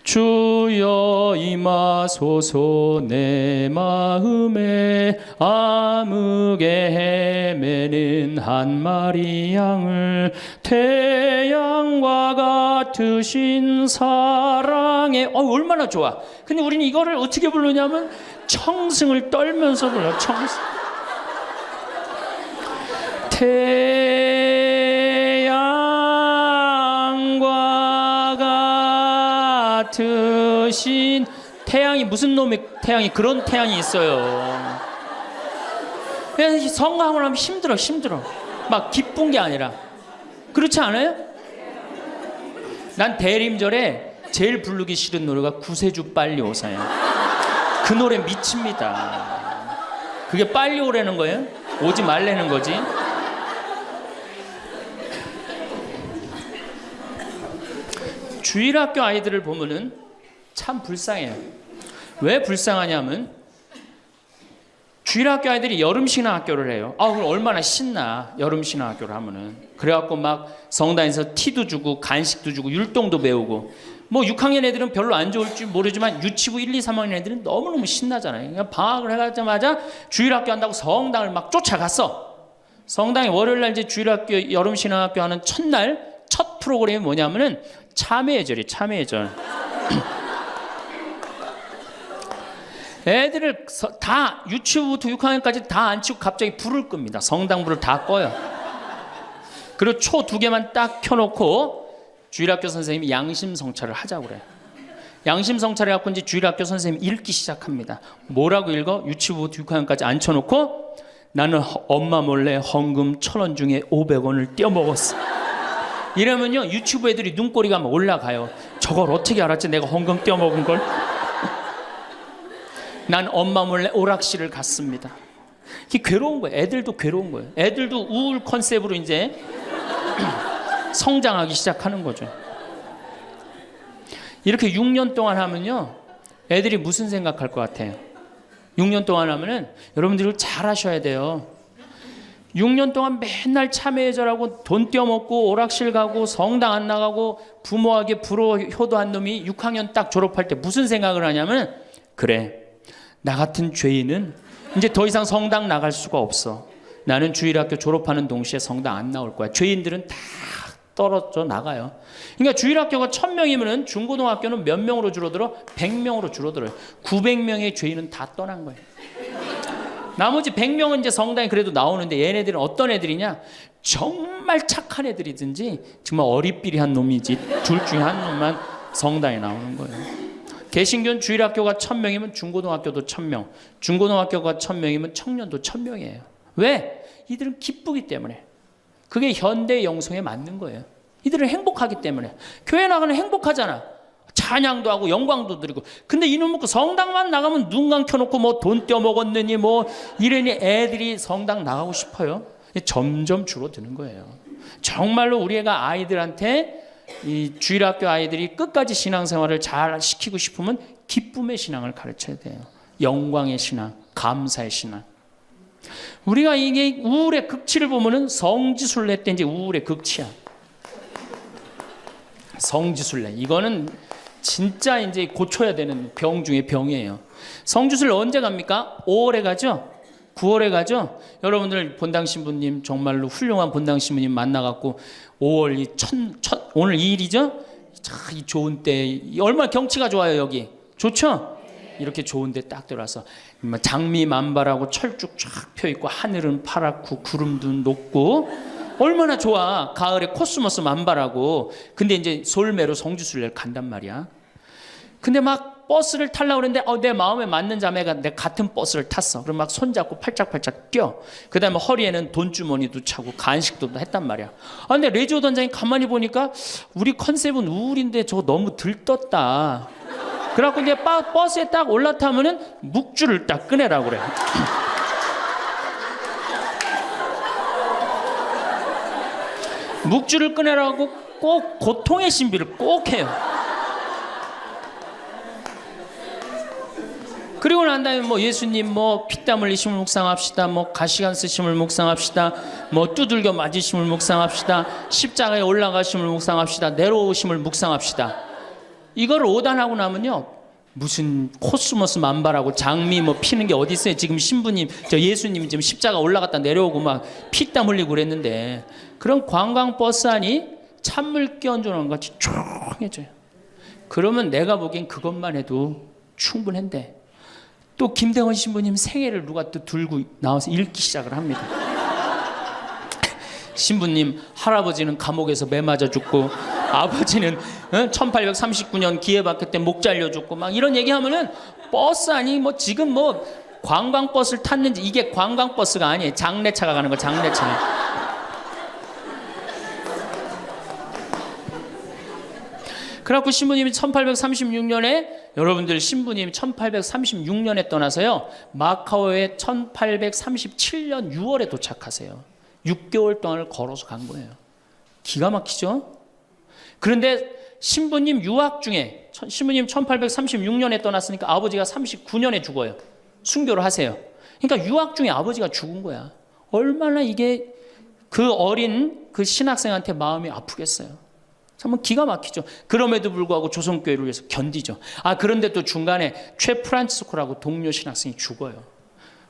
주여 임하소서 내 마음에 암흑에 헤매는 한 마리 양을 태양과 같으신 사랑에. 얼마나 좋아. 근데 우리는 이거를 어떻게 부르냐면 청승을 떨면서 불러요. 청승. 같으신 태양이, 무슨 놈의 태양이, 그런 태양이 있어요. 그냥 성가하고 나면 힘들어. 막 기쁜 게 아니라. 그렇지 않아요? 난 대림절에 제일 부르기 싫은 노래가 구세주 빨리 오사요. 그 노래 미칩니다. 그게 빨리 오라는 거예요? 오지 말라는 거지. 주일학교 아이들을 보면은 참 불쌍해요. 왜 불쌍하냐면 주일학교 아이들이 여름신앙학교를 해요. 그럼 얼마나 신나, 여름신앙학교를 하면은. 그래갖고 막 성당에서 티도 주고 간식도 주고 율동도 배우고. 뭐 6학년 애들은 별로 안 좋을지 모르지만 유치부 1, 2, 3학년 애들은 너무너무 신나잖아요. 그냥 방학을 해가자마자 주일학교 한다고 성당을 막 쫓아갔어. 성당에 월요일날 이제 주일학교 여름신앙학교 하는 첫날 첫 프로그램이 뭐냐면은 참회의 절이, 참회의 절. 애들을 다 유치부부터 6학년까지 다 안 치고 갑자기 불을 끕니다. 성당 불을 다 꺼요. 그리고 초 2개만 딱 켜놓고 주일학교 선생님이 양심성찰을 하자고 그래요. 양심성찰을 갖고 이제 주일학교 선생님이 읽기 시작합니다. 뭐라고 읽어? 유치부부터 6학년까지 앉혀놓고 나는 엄마 몰래 헌금 1,000원 중에 500원을 떼어먹었어. 이러면요 유치부 애들이 눈꼬리가 막 올라가요. 저걸 어떻게 알았지 내가 헌금 떼어먹은 걸? 난 엄마 몰래 오락실을 갔습니다. 이게 괴로운 거예요. 애들도 괴로운 거예요. 애들도 우울 컨셉으로 이제 성장하기 시작하는 거죠. 이렇게 6년 동안 하면요 애들이 무슨 생각할 것 같아요? 6년 동안 하면은 여러분들이 잘 하셔야 돼요. 6년 동안 맨날 참회절하고 돈 떼어먹고 오락실 가고 성당 안 나가고 부모에게 불호 효도한 놈이 6학년 딱 졸업할 때 무슨 생각을 하냐면, 그래 나 같은 죄인은 이제 더 이상 성당 나갈 수가 없어. 나는 주일학교 졸업하는 동시에 성당 안 나올 거야. 죄인들은 다 떨어져 나가요. 그러니까 주일학교가 1,000명이면 중고등학교는 몇 명으로 줄어들어? 100명으로 줄어들어요. 900명의 죄인은 다 떠난 거예요. 나머지 100명은 이제 성당에 그래도 나오는데, 얘네들은 어떤 애들이냐? 정말 착한 애들이든지 정말 어리삐리한 놈이지 둘 중에 한 놈만 성당에 나오는 거예요. 개신교는 주일학교가 1,000명이면 중고등학교도 1,000명, 중고등학교가 1,000명이면 청년도 1,000명이에요. 왜? 이들은 기쁘기 때문에. 그게 현대 영성에 맞는 거예요. 이들은 행복하기 때문에. 교회 나가면 행복하잖아. 찬양도 하고 영광도 드리고. 근데 이놈 먹고 성당만 나가면 눈 감켜놓고 뭐 돈 떼어먹었느니 뭐 이러니 애들이 성당 나가고 싶어요. 점점 줄어드는 거예요. 정말로 우리 애가 아이들한테, 이 주일학교 아이들이 끝까지 신앙생활을 잘 시키고 싶으면 기쁨의 신앙을 가르쳐야 돼요. 영광의 신앙, 감사의 신앙. 우리가 이게 우울의 극치를 보면은 성지순례 때 이제 우울의 극치야. 성지순례. 이거는 진짜 이제 고쳐야 되는 병 중에 병이에요. 성지순례 언제 갑니까? 5월에 가죠? 9월에 가죠? 여러분들 본당 신부님 정말로 훌륭한 본당 신부님 만나갖고 5월 오늘 2일이죠? 이 좋은 때, 얼마나 경치가 좋아요 여기. 좋죠? 이렇게 좋은데 딱 들어와서 장미 만발하고 철쭉 쫙 펴있고 하늘은 파랗고 구름도 높고 얼마나 좋아. 가을에 코스모스 만발하고. 근데 이제 솔매로 성지순례를 간단 말이야. 근데 막 버스를 타려고 그랬는데 내 마음에 맞는 자매가 내 같은 버스를 탔어. 그럼 막 손잡고 팔짝팔짝 껴. 그 다음에 허리에는 돈주머니도 차고 간식도 했단 말이야. 근데 레지오 단장이 가만히 보니까 우리 컨셉은 우울인데 저거 너무 들떴다. 그래갖고 이제 버스에 딱 올라타면은 묵주를 딱 꺼내라고 그래. 묵주를 꺼내라고 꼭 고통의 신비를 꼭 해요. 그리고 난 다음에 뭐 예수님 뭐 피땀 흘리심을 묵상합시다. 뭐 가시관 쓰심을 묵상합시다. 뭐 두들겨 맞으심을 묵상합시다. 십자가에 올라가심을 묵상합시다. 내려오심을 묵상합시다. 이걸 오단하고 나면요, 무슨 코스모스 만발하고 장미 뭐 피는 게 어디 있어요. 지금 신부님, 저 예수님이 지금 십자가 올라갔다 내려오고 막 피땀 흘리고 그랬는데, 그런 관광버스 안이 찬물 끼얹어놓은 것 같이 조용해져요. 그러면 내가 보기엔 그것만 해도 충분한데, 또 김대원 신부님 생애를 누가 또 들고 나와서 읽기 시작을 합니다. 신부님 할아버지는 감옥에서 매 맞아 죽고, 아버지는 1839년 기회박해 때 목 잘려 죽고, 막 이런 얘기하면은 버스 아니 뭐 지금 뭐 관광버스를 탔는지, 이게 관광버스가 아니에요. 장례차가 가는 거, 장례차. 그래갖고 신부님이 1836년에, 여러분들 신부님이 1836년에 떠나서요, 마카오에 1837년 6월에 도착하세요. 6개월 동안을 걸어서 간 거예요. 기가 막히죠? 그런데 신부님 유학 중에, 신부님 1836년에 떠났으니까 아버지가 39년에 죽어요. 순교를 하세요. 그러니까 유학 중에 아버지가 죽은 거야. 얼마나 이게 그 어린 그 신학생한테 마음이 아프겠어요. 참 기가 막히죠. 그럼에도 불구하고 조선교회를 위해서 견디죠. 그런데 또 중간에 최 프란치스코라고 동료 신학생이 죽어요.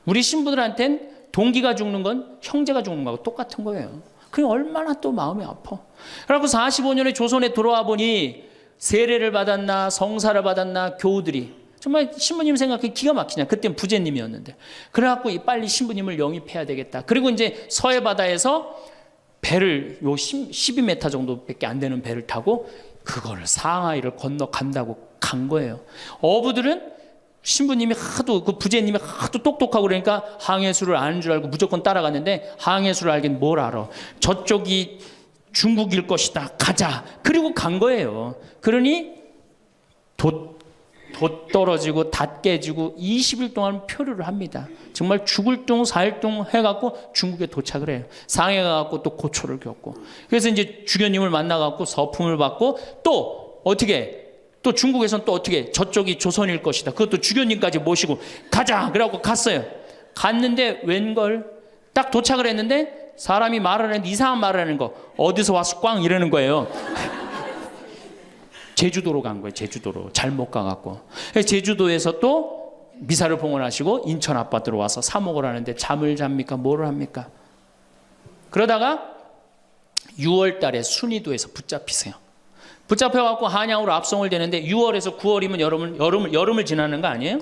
우리 신부들한텐 동기가 죽는 건 형제가 죽는 거하고 똑같은 거예요. 그게 얼마나 또 마음이 아파. 그래갖고 45년에 조선에 돌아와 보니 세례를 받았나 성사를 받았나 교우들이 정말 신부님 생각해 기가 막히냐. 그땐 부제님이었는데. 그래갖고 빨리 신부님을 영입해야 되겠다. 그리고 이제 서해 바다에서 배를 요 12m 정도밖에 안 되는 배를 타고 그거를 상하이를 건너간다고 간 거예요. 어부들은 신부님이 하도 그 부제님이 하도 똑똑하고 그러니까 항해술을 아는 줄 알고 무조건 따라갔는데 항해술을 알긴 뭘 알아. 저쪽이 중국일 것이다. 가자. 그리고 간 거예요. 그러니 돛 떨어지고 닷 깨지고 20일 동안 표류를 합니다. 정말 죽을 둥 살 둥 해갖고 중국에 도착을 해요. 상해 가갖고 또 고초를 겪고. 그래서 이제 주교님을 만나갖고 서품을 받고 또 어떻게 또 중국에서는 또 어떻게 저쪽이 조선일 것이다. 그것도 주교님까지 모시고 가자. 그래갖고 갔어요. 갔는데 웬걸 딱 도착을 했는데 사람이 말을 하는데 이상한 말을 하는 거. 어디서 와서 꽝 이러는 거예요. 제주도로 간 거예요. 제주도로 잘못 가갖고 제주도에서 또 미사를 봉헌하시고 인천 아파트로 와서 사목을 하는데 잠을 잡니까? 뭐를 합니까? 그러다가 6월 달에 순이도에서 붙잡히세요. 붙잡혀갖고 한양으로 압송을 되는데 6월에서 9월이면 여름을 지나는 거 아니에요?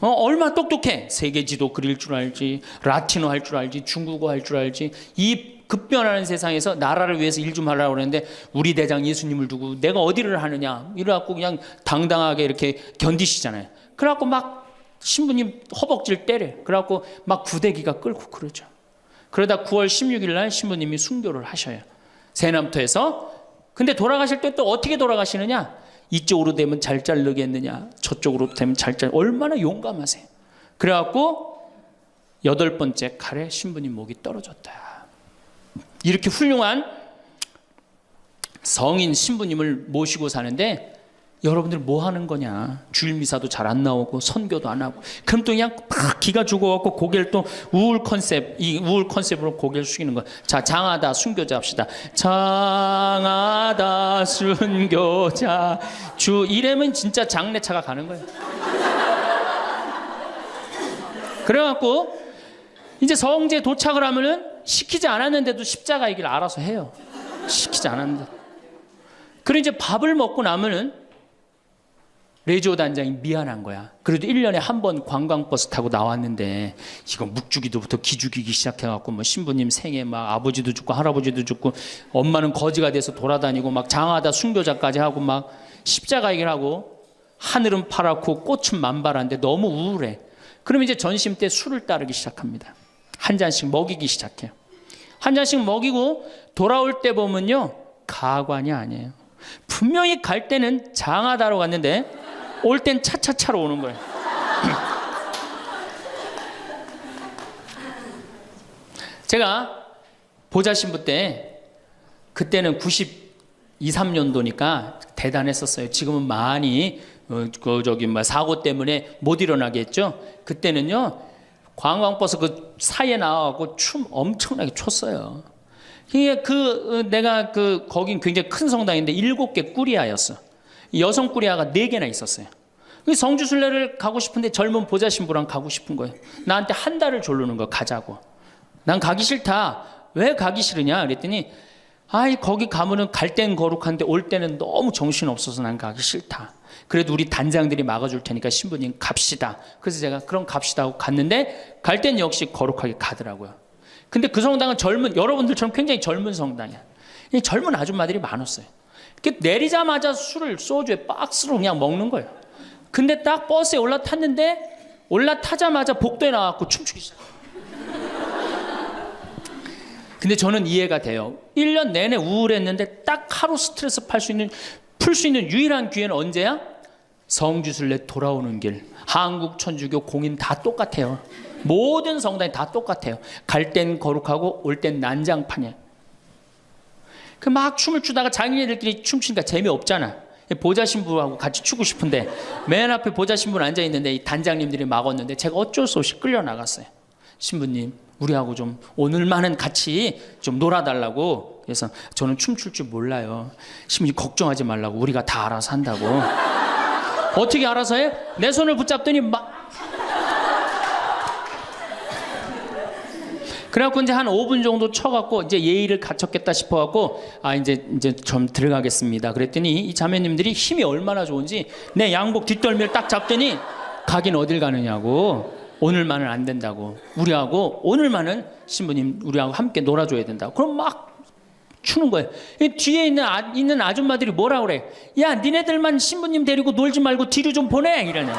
얼마 똑똑해. 세계 지도 그릴 줄 알지, 라틴어 할 줄 알지, 중국어 할 줄 알지. 이 급변하는 세상에서 나라를 위해서 일 좀 하려고 그러는데 우리 대장 예수님을 두고 내가 어디를 하느냐 이래갖고 그냥 당당하게 이렇게 견디시잖아요. 그래갖고 막 신부님 허벅지를 때려. 그래갖고 막 구데기가 끓고 그러죠. 그러다 9월 16일 날 신부님이 순교를 하셔요. 세남터에서. 근데 돌아가실 때 또 어떻게 돌아가시느냐? 이쪽으로 되면 잘 자르겠느냐, 저쪽으로 되면 잘 자르. 얼마나 용감하세요. 그래갖고 8번째 칼에 신부님 목이 떨어졌다. 이렇게 훌륭한 성인 신부님을 모시고 사는데 여러분들 뭐 하는 거냐? 주일 미사도 잘 안 나오고 선교도 안 하고 그럼 또 그냥 막 기가 죽어갖고 고개를 또 우울 컨셉으로 고개를 숙이는 거야. 자, 장하다 순교자 합시다. 장하다 순교자 주 이래면 진짜 장례차가 가는 거예요. 그래갖고 이제 성지에 도착을 하면은 시키지 않았는데도 십자가의 길 알아서 해요. 시키지 않았는데. 그리고 이제 밥을 먹고 나면은 레지오 단장이 미안한 거야. 그래도 1년에 한 번 관광버스 타고 나왔는데 이거 묵주기도부터 기죽이기 시작해갖고 뭐 신부님 생에 막 아버지도 죽고 할아버지도 죽고 엄마는 거지가 돼서 돌아다니고 막 장하다 순교자까지 하고 막 십자가의 길 하고 하늘은 파랗고 꽃은 만발한데 너무 우울해. 그럼 이제 전심 때 술을 따르기 시작합니다. 한 잔씩 먹이기 시작해요. 한 잔씩 먹이고 돌아올 때 보면요. 가관이 아니에요. 분명히 갈 때는 장하다로 갔는데 올 땐 차차차로 오는 거예요. 제가 보좌신부 때 그때는 92, 3년도니까 대단했었어요. 지금은 많이 사고 때문에 못 일어나게 했죠. 그때는요. 관광버스 그 사이에 나와갖고 춤 엄청나게 췄어요. 내가 거긴 굉장히 큰 성당인데 7개 꾸리아였어. 여성 꾸리아가 4개나 있었어요. 성주순례를 가고 싶은데 젊은 보좌 신부랑 가고 싶은 거예요. 나한테 한 달을 조르는 거 가자고. 난 가기 싫다. 왜 가기 싫으냐? 그랬더니 거기 가면은 갈 땐 거룩한데 올 때는 너무 정신 없어서 난 가기 싫다. 그래도 우리 단장들이 막아줄 테니까 신부님 갑시다. 그래서 제가 그럼 갑시다 하고 갔는데 갈 땐 역시 거룩하게 가더라고요. 근데 그 성당은 여러분들처럼 굉장히 젊은 성당이야. 젊은 아줌마들이 많았어요. 내리자마자 술을 소주에 박스로 그냥 먹는 거예요. 근데 딱 버스에 올라타자마자 복도에 나와서 춤추기 시작해요. 근데 저는 이해가 돼요. 1년 내내 우울했는데 딱 하루 스트레스 풀 수 있는 유일한 기회는 언제야? 성주순례 돌아오는 길. 한국 천주교 공인 다 똑같아요. 모든 성당이 다 똑같아요. 갈 땐 거룩하고 올 땐 난장판이야. 막 춤을 추다가 자기네들끼리 춤추니까 재미없잖아. 보좌 신부하고 같이 추고 싶은데 맨 앞에 보좌 신부는 앉아 있는데 이 단장님들이 막았는데 제가 어쩔 수 없이 끌려 나갔어요. 신부님, 우리하고 좀 오늘만은 같이 좀 놀아달라고. 그래서 저는 춤출 줄 몰라요. 신부님 걱정하지 말라고. 우리가 다 알아서 한다고. 어떻게 알아서 해? 내 손을 붙잡더니 그래갖고 이제 한 5분 정도 쳐갖고 이제 예의를 갖췄겠다 싶어갖고 이제 좀 들어가겠습니다. 그랬더니 이 자매님들이 힘이 얼마나 좋은지 내 양복 뒷덜미를 딱 잡더니 가긴 어딜 가느냐고. 오늘만은 안 된다고. 우리하고 오늘만은 신부님 우리하고 함께 놀아줘야 된다고. 그럼 막 추는 거예요. 뒤에 있는 아줌마들이 뭐라 그래? 야, 니네들만 신부님 데리고 놀지 말고 뒤로 좀 보내 이러네.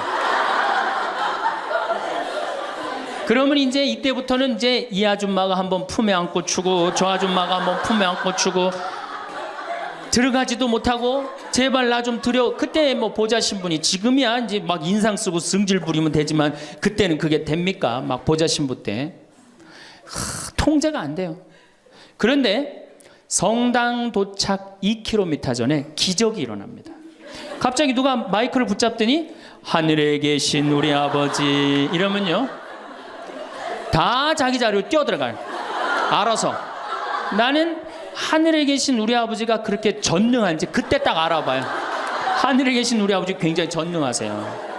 그러면 이제 이때부터는 이제 이 아줌마가 한번 품에 안고 추고 저 아줌마가 한번 품에 안고 추고 들어가지도 못하고 제발 나 좀 들여. 그때 뭐 보좌 신부니 지금이야 이제 막 인상 쓰고 승질 부리면 되지만 그때는 그게 됩니까? 막 보좌 신부 때 통제가 안 돼요. 그런데 성당 도착 2km 전에 기적이 일어납니다. 갑자기 누가 마이크를 붙잡더니 하늘에 계신 우리 아버지 이러면요 다 자기 자리로 뛰어들어가요. 알아서. 나는 하늘에 계신 우리 아버지가 그렇게 전능한지 그때 딱 알아봐요. 하늘에 계신 우리 아버지 굉장히 전능하세요.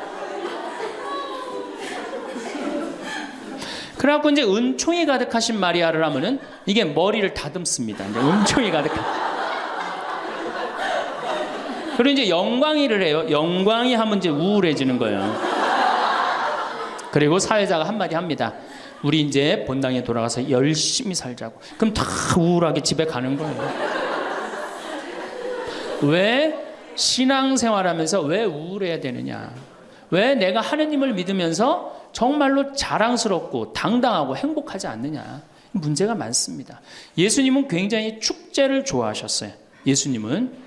그래갖고 이제 은총이 가득하신 마리아를 하면은 이게 머리를 다듬습니다. 이제 은총이 가득한. 그리고 이제 영광이를 해요. 영광이 하면 이제 우울해지는 거예요. 그리고 사회자가 한마디 합니다. 우리 이제 본당에 돌아가서 열심히 살자고. 그럼 다 우울하게 집에 가는 거예요. 왜 신앙생활하면서 왜 우울해야 되느냐? 왜 내가 하느님을 믿으면서 정말로 자랑스럽고 당당하고 행복하지 않느냐? 문제가 많습니다. 예수님은 굉장히 축제를 좋아하셨어요. 예수님은.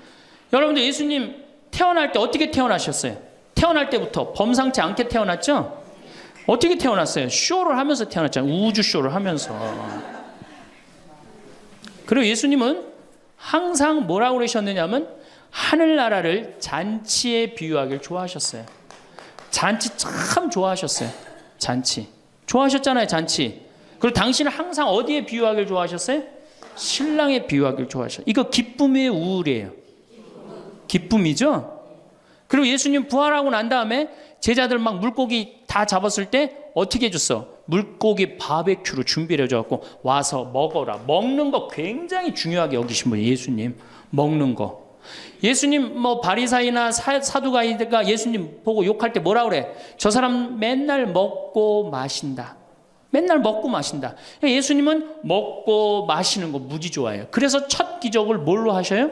여러분들 예수님 태어날 때 어떻게 태어나셨어요? 태어날 때부터 범상치 않게 태어났죠? 어떻게 태어났어요? 쇼를 하면서 태어났잖아요. 우주 쇼를 하면서. 그리고 예수님은 항상 뭐라고 그러셨느냐면 하늘나라를 잔치에 비유하길 좋아하셨어요. 잔치 참 좋아하셨어요. 잔치. 좋아하셨잖아요, 잔치. 그리고 당신은 항상 어디에 비유하길 좋아하셨어요? 신랑에 비유하길 좋아하셨어요. 이거 기쁨이에요, 우울이에요? 기쁨이죠? 그리고 예수님 부활하고 난 다음에 제자들 막 물고기 다 잡았을 때 어떻게 해줬어? 물고기 바베큐로 준비를 해줘갖고 와서 먹어라. 먹는 거 굉장히 중요하게 여기신 분이에요. 예수님 먹는 거. 예수님 뭐 바리사이나 사두가이가 예수님 보고 욕할 때 뭐라 그래? 저 사람 맨날 먹고 마신다. 맨날 먹고 마신다. 예수님은 먹고 마시는 거 무지 좋아해요. 그래서 첫 기적을 뭘로 하셔요?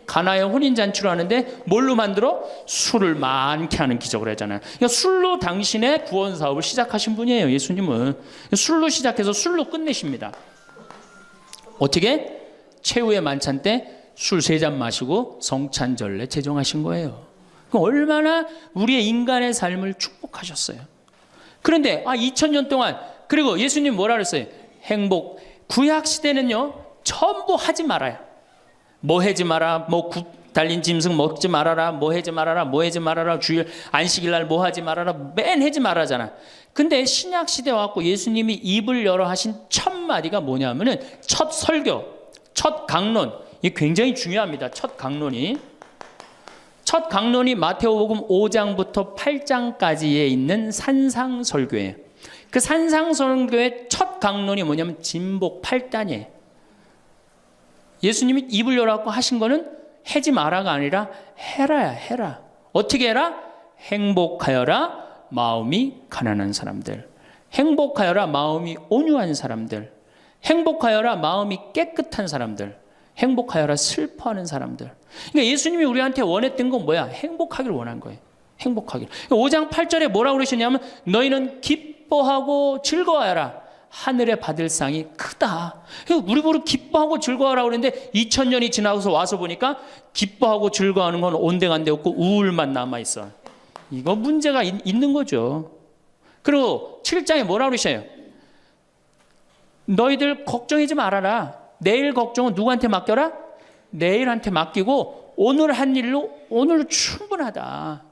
가나의 혼인잔치로 하는데 뭘로 만들어? 술을 많게 하는 기적을 하잖아요. 그러니까 술로 당신의 구원 사업을 시작하신 분이에요. 예수님은 술로 시작해서 술로 끝내십니다. 어떻게? 최후의 만찬 때 술 3잔 마시고 성찬절례 제정하신 거예요. 그럼 얼마나 우리의 인간의 삶을 축복하셨어요. 그런데 2000년 동안 그리고 예수님 뭐라 그랬어요? 행복. 구약 시대는요 전부 하지 말아요. 뭐 하지 마라, 뭐 굽 달린 짐승 먹지 말아라, 뭐 하지 말아라, 뭐 하지 말아라, 주일 안식일 날 뭐 하지 말아라, 맨 하지 말아잖아. 근데 신약 시대 와갖고 예수님이 입을 열어 하신 첫 마디가 뭐냐면은 첫 설교, 첫 강론. 이게 굉장히 중요합니다. 첫 강론이 마태복음 5장부터 8장까지에 있는 산상설교예요. 그 산상설교의 첫 강론이 뭐냐면 진복 8단이에요. 예수님이 입을 열어갖고 하신 거는 하지 마라가 아니라 해라야, 해라. 어떻게 해라? 행복하여라 마음이 가난한 사람들. 행복하여라 마음이 온유한 사람들. 행복하여라 마음이 깨끗한 사람들. 행복하여라 슬퍼하는 사람들. 그러니까 예수님이 우리한테 원했던 건 뭐야? 행복하기를 원한 거예요. 행복하기를. 5장 8절에 뭐라고 그러셨냐면 너희는 기뻐하고 즐거워하라. 하늘에 받을 상이 크다. 우리 보러 기뻐하고 즐거워하라고 그랬는데 2000년이 지나서 와서 보니까 기뻐하고 즐거워하는 건 온데간데 없고 우울만 남아있어. 이거 문제가 있는 거죠. 그리고 7장에 뭐라고 그러셔요? 너희들 걱정하지 말아라. 내일 걱정은 누구한테 맡겨라? 내일한테 맡기고 오늘 한 일로 오늘 충분하다.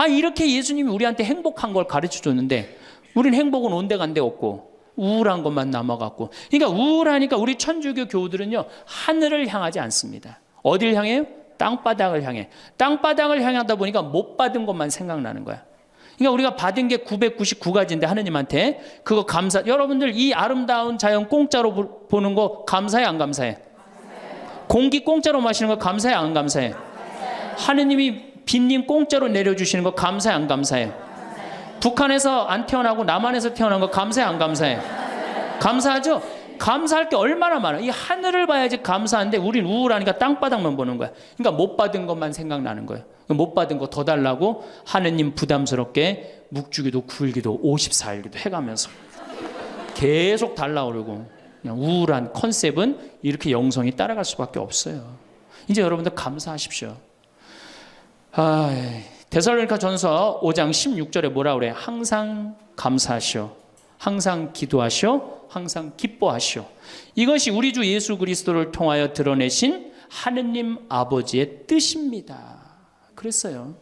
이렇게 예수님이 우리한테 행복한 걸 가르쳐 줬는데 우린 행복은 온데간데 없고 우울한 것만 남아갖고. 그러니까 우울하니까 우리 천주교 교우들은요 하늘을 향하지 않습니다. 어딜 향해요? 땅바닥을 향해. 땅바닥을 향하다 보니까 못 받은 것만 생각나는 거야. 그러니까 우리가 받은 게 999가지인데 하느님한테 그거 감사. 여러분들 이 아름다운 자연 공짜로 보는 거 감사해 안 감사해? 공기 공짜로 마시는 거 감사해 안 감사해? 하느님이 빈님 공짜로 내려주시는 거 감사해 안 감사해? 북한에서 안 태어나고 남한에서 태어난 거 감사해 안 감사해? 감사하죠? 감사할 게 얼마나 많아. 이 하늘을 봐야지 감사한데 우린 우울하니까 땅바닥만 보는 거야. 그러니까 못 받은 것만 생각나는 거예요. 못 받은 거 더 달라고 하느님 부담스럽게 묵주기도 굴기도 54일기도 해가면서 계속 달라고 그러고, 그냥 우울한 컨셉은 이렇게 영성이 따라갈 수밖에 없어요. 이제 여러분들 감사하십시오. 데살로니가 전서 5장 16절에 뭐라 그래? 항상 감사하시오. 항상 기도하시오. 항상 기뻐하시오. 이것이 우리 주 예수 그리스도를 통하여 드러내신 하느님 아버지의 뜻입니다. 그랬어요.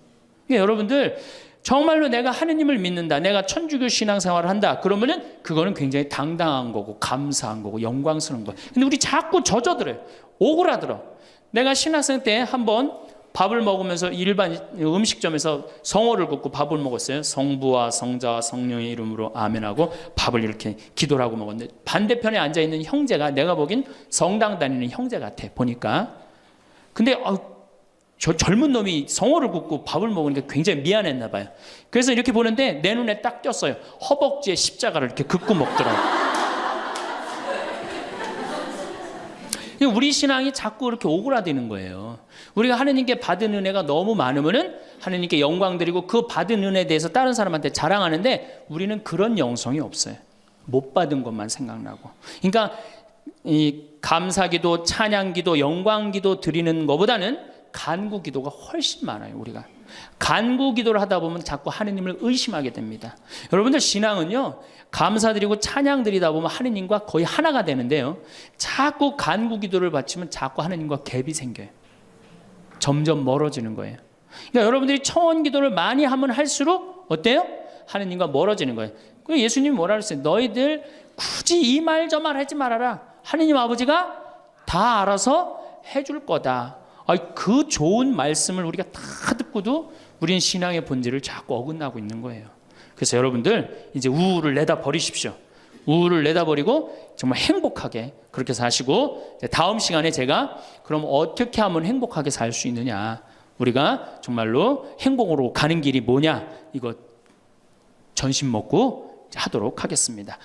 그러니까 여러분들 정말로 내가 하느님을 믿는다, 내가 천주교 신앙생활을 한다, 그러면은 그거는 굉장히 당당한 거고 감사한 거고 영광스러운 거예요. 근데 우리 자꾸 젖어들어요. 오그라들어. 내가 신학생 때 한번 밥을 먹으면서 일반 음식점에서 성호를 긋고 밥을 먹었어요. 성부와 성자와 성령의 이름으로 아멘하고 밥을 이렇게 기도를 하고 먹었는데, 반대편에 앉아있는 형제가 내가 보긴 성당 다니는 형제 같아 보니까. 근데 저 젊은 놈이 성호를 긋고 밥을 먹으니까 굉장히 미안했나 봐요. 그래서 이렇게 보는데 내 눈에 딱 띄었어요. 허벅지에 십자가를 이렇게 긋고 먹더라고요. 우리 신앙이 자꾸 이렇게 오그라드는 거예요. 우리가 하느님께 받은 은혜가 너무 많으면은 하느님께 영광 드리고 그 받은 은혜에 대해서 다른 사람한테 자랑하는데, 우리는 그런 영성이 없어요. 못 받은 것만 생각나고. 그러니까 이 감사기도, 찬양기도, 영광기도 드리는 것보다는 간구기도가 훨씬 많아요. 우리가 간구기도를 하다 보면 자꾸 하느님을 의심하게 됩니다. 여러분들 신앙은요, 감사드리고 찬양드리다 보면 하느님과 거의 하나가 되는데요, 자꾸 간구기도를 바치면 자꾸 하느님과 갭이 생겨요. 점점 멀어지는 거예요. 그러니까 여러분들이 청원기도를 많이 하면 할수록 어때요? 하느님과 멀어지는 거예요. 그래서 예수님이 뭐라 그랬어요? 너희들 굳이 이 말 저 말 하지 말아라. 하느님 아버지가 다 알아서 해줄 거다. 그 좋은 말씀을 우리가 다 듣고도 우리는 신앙의 본질을 자꾸 어긋나고 있는 거예요. 그래서 여러분들 이제 우울을 내다 버리십시오. 우울을 내다 버리고 정말 행복하게 그렇게 사시고, 다음 시간에 제가 그럼 어떻게 하면 행복하게 살 수 있느냐, 우리가 정말로 행복으로 가는 길이 뭐냐, 이거 전심 먹고 하도록 하겠습니다.